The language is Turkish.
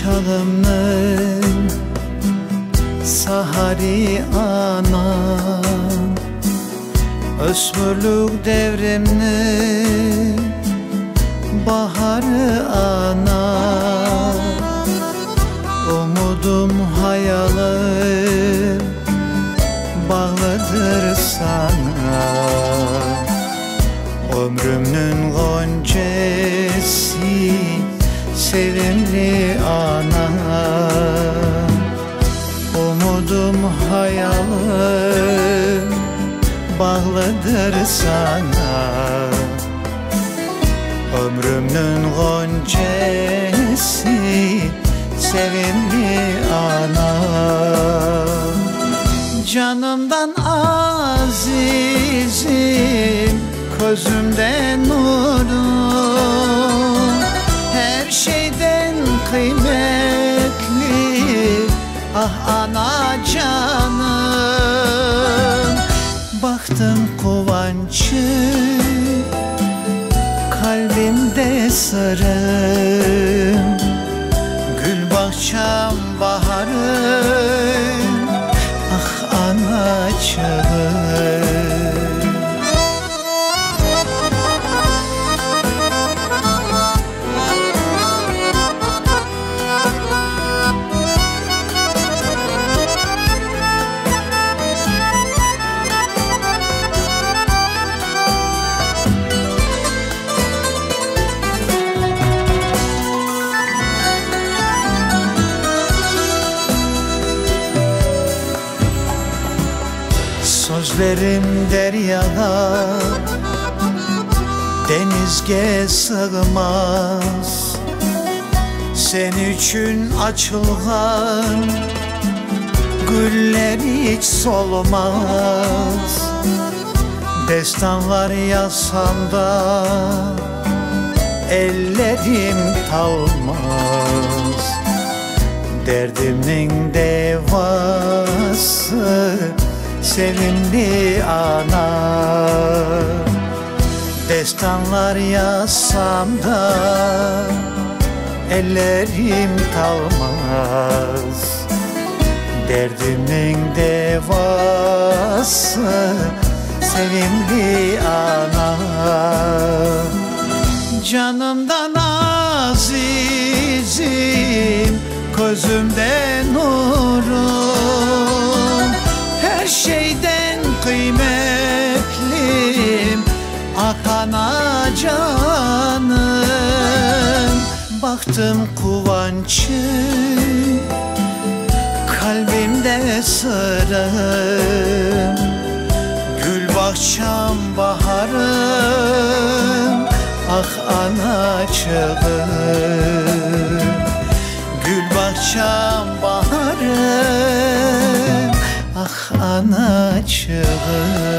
çağımın sahari anam, ösmürlük devriminin baharı anam. Umudum hayalim bağlıdır sana, ömrümün goncesi sevimli anam. Umudum hayalim bağlıdır sana, ömrümün goncesi sevimli anam. Canımdan azizim, gözümde nurun, her şeyden kıymetli ah ana canım. Baktım kovançı, kalbimde sarım, gül bahçem baharım ah anacığım. Sözlerim deryaya, denizge sığmaz. Sen için açılgan güller hiç solmaz. Destanlar yazsam da ellerim talmaz. Derdimin devası sevimli ana. Destanlar yazsam da ellerim talmaz. Derdimin devası sevimli ana. Canımdan azizim, gözümde nurun, her şeyden kıymetlim ah ana canım. Baktım kuvançı, kalbimde sırım, gül bahçem baharım ah anacığım. Gül bahçem baharım ah anacığım.